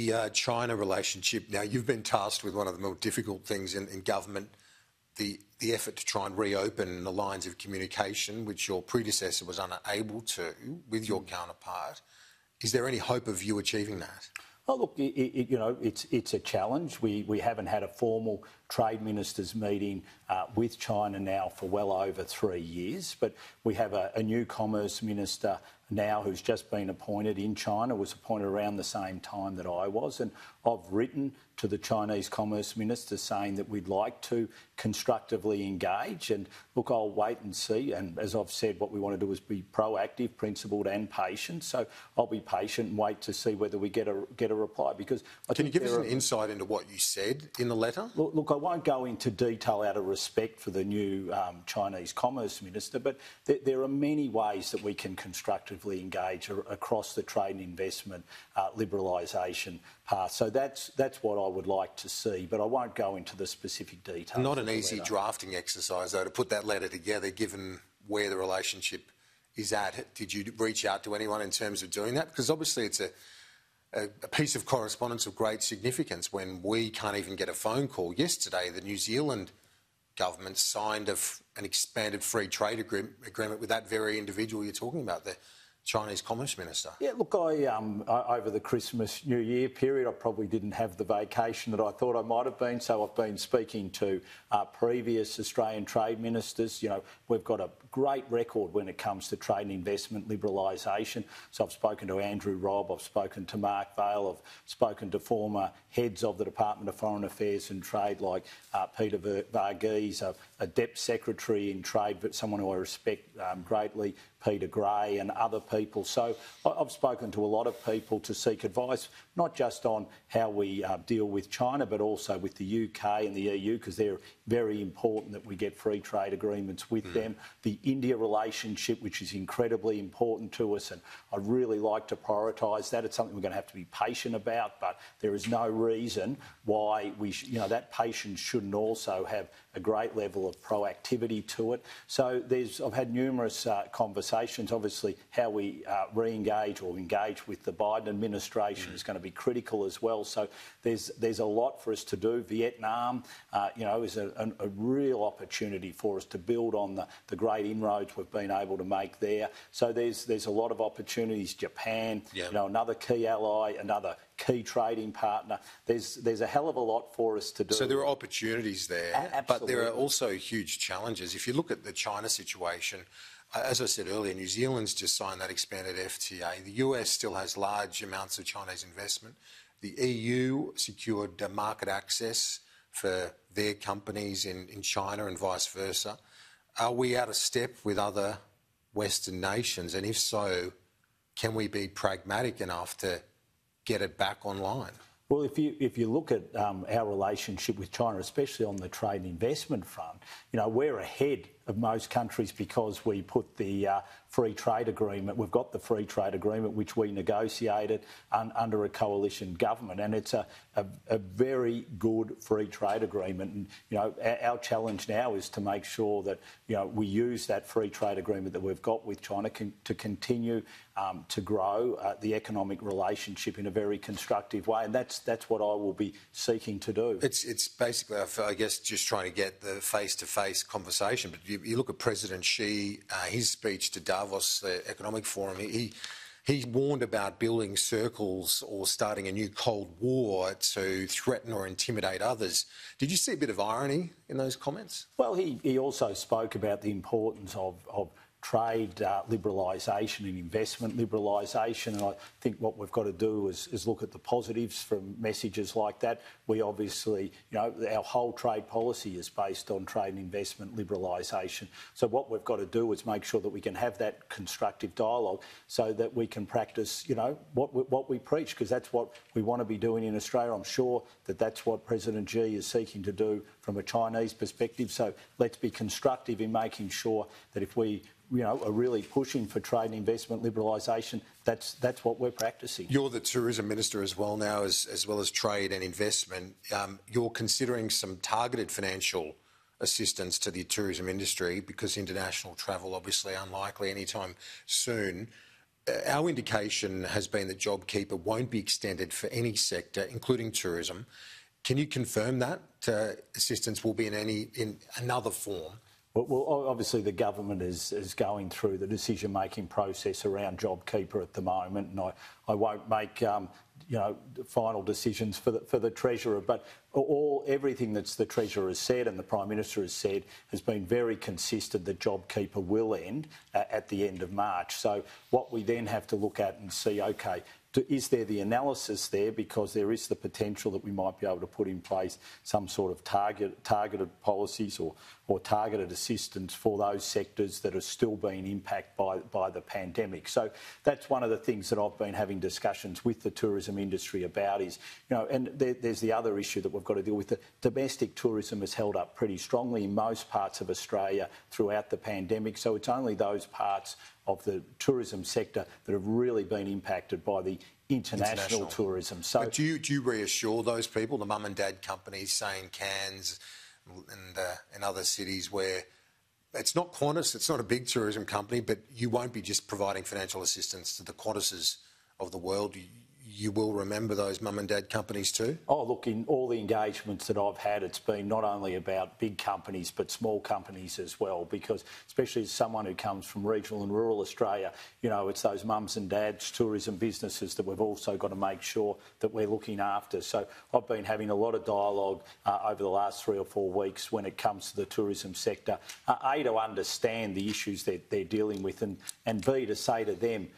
The China relationship, now you've been tasked with one of the more difficult things in government, the effort to try and reopen the lines of communication, which your predecessor was unable to with your counterpart. Is there any hope of you achieving that? Oh, look, it's a challenge. We haven't had a formal Trade Ministers meeting with China now for well over 3 years, but we have a new Commerce Minister now who's just been appointed in China, was appointed around the same time that I was, and I've written to the Chinese Commerce Minister saying that we'd like to constructively engage, and look, I'll wait and see, and as I've said, what we want to do is be proactive, principled and patient, so I'll be patient and wait to see whether we get a reply, because Can you give us an insight into what you said in the letter? Look, I won't go into detail out of respect for the new Chinese Commerce Minister, but there are many ways that we can constructively engage across the trade and investment liberalisation path. So that's what I would like to see, but I won't go into the specific details. Not an easy drafting exercise, though, to put that letter together, given where the relationship is at. Did you reach out to anyone in terms of doing that? Because obviously it's a piece of correspondence of great significance when we can't even get a phone call. Yesterday, the New Zealand government signed an expanded free trade agreement with that very individual you're talking about, the Chinese Commerce Minister. Yeah, look, I over the Christmas New Year period, I probably didn't have the vacation that I thought I might have been, so I've been speaking to previous Australian trade ministers. You know, we've got a great record when it comes to trade and investment liberalisation. So I've spoken to Andrew Robb, I've spoken to Mark Vaile, I've spoken to former heads of the Department of Foreign Affairs and Trade like Peter Varghese, a Depth Secretary in Trade, but someone who I respect greatly, Peter Gray and other people. So I've spoken to a lot of people to seek advice, not just on how we deal with China, but also with the UK and the EU, because they're very important that we get free trade agreements with them. The India relationship, which is incredibly important to us, and I'd really like to prioritise that. It's something we're going to have to be patient about, but there is no reason why that patience shouldn't also have a great level of proactivity to it. So I've had numerous conversations. Obviously, how we re-engage or engage with the Biden administration is going to be critical as well. So there's a lot for us to do. Vietnam, is a real opportunity for us to build on the great inroads we've been able to make there. So there's a lot of opportunities. Japan, another key ally, another key trading partner. There's a hell of a lot for us to do. So there are opportunities there, Absolutely. But there are also huge challenges. If you look at the China situation, as I said earlier, New Zealand's just signed that expanded FTA. The US still has large amounts of Chinese investment. The EU secured market access for their companies in China and vice versa. Are we out of step with other Western nations? And if so, can we be pragmatic enough to get it back online? Well, if you look at our relationship with China, especially on the trade and investment front, we're ahead of most countries because we put the free trade agreement. We've got the free trade agreement which we negotiated under a coalition government, and it's a very good free trade agreement. And our challenge now is to make sure that we use that free trade agreement that we've got with China to continue to grow the economic relationship in a very constructive way, and that's what I will be seeking to do. It's basically, I guess, just trying to get the face-to-face conversation. But you look at President Xi, his speech to Davos, the Economic Forum, he warned about building circles or starting a new Cold War to threaten or intimidate others. Did you see a bit of irony in those comments? Well, he also spoke about the importance of trade liberalisation and investment liberalisation, and I think what we've got to do is look at the positives from messages like that. We obviously, our whole trade policy is based on trade and investment liberalisation. So what we've got to do is make sure that we can have that constructive dialogue so that we can practice, what we preach, because that's what we want to be doing in Australia. I'm sure that's what President Xi is seeking to do from a Chinese perspective. So let's be constructive in making sure that if we are really pushing for trade and investment liberalisation, that's what we're practicing. You're the Tourism Minister as well now, as well as trade and investment. You're considering some targeted financial assistance to the tourism industry because international travel obviously unlikely anytime soon. our indication has been that JobKeeper won't be extended for any sector, including tourism. Can you confirm that assistance will be in another form? Well, obviously the government is going through the decision-making process around JobKeeper at the moment, and I won't make final decisions for the Treasurer, but everything that the Treasurer has said and the Prime Minister has said has been very consistent that JobKeeper will end at the end of March. So what we then have to look at and see, OK, is there the analysis there, because there is the potential that we might be able to put in place some sort of targeted policies or targeted assistance for those sectors that are still being impacted by the pandemic. So that's one of the things that I've been having discussions with the tourism industry about is, and there's the other issue that we've got to deal with. The domestic tourism has held up pretty strongly in most parts of Australia throughout the pandemic, so it's only those parts of the tourism sector that have really been impacted by the international tourism. So, but do you reassure those people, the mum and dad companies, say in Cairns and other cities where it's not Qantas, it's not a big tourism company, but you won't be just providing financial assistance to the Qantases of the world? You will remember those mum and dad companies too? Oh, look, in all the engagements that I've had, it's been not only about big companies but small companies as well, because especially as someone who comes from regional and rural Australia, it's those mums and dads tourism businesses that we've also got to make sure that we're looking after. So I've been having a lot of dialogue over the last 3 or 4 weeks when it comes to the tourism sector, A, to understand the issues that they're dealing with, and B, to say to them,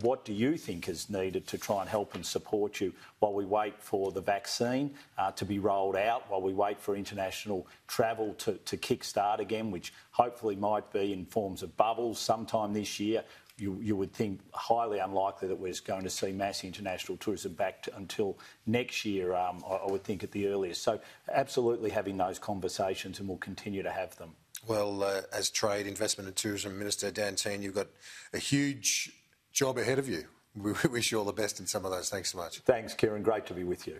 what do you think is needed to try and help and support you while we wait for the vaccine to be rolled out, while we wait for international travel to kick-start again, which hopefully might be in forms of bubbles sometime this year. You would think highly unlikely that we're going to see mass international tourism back until next year, I would think at the earliest. So absolutely having those conversations, and we'll continue to have them. Well, as Trade, Investment and Tourism Minister Dan Tehan, you've got a huge job ahead of you. We wish you all the best in some of those. Thanks so much. Thanks, Kieran. Great to be with you.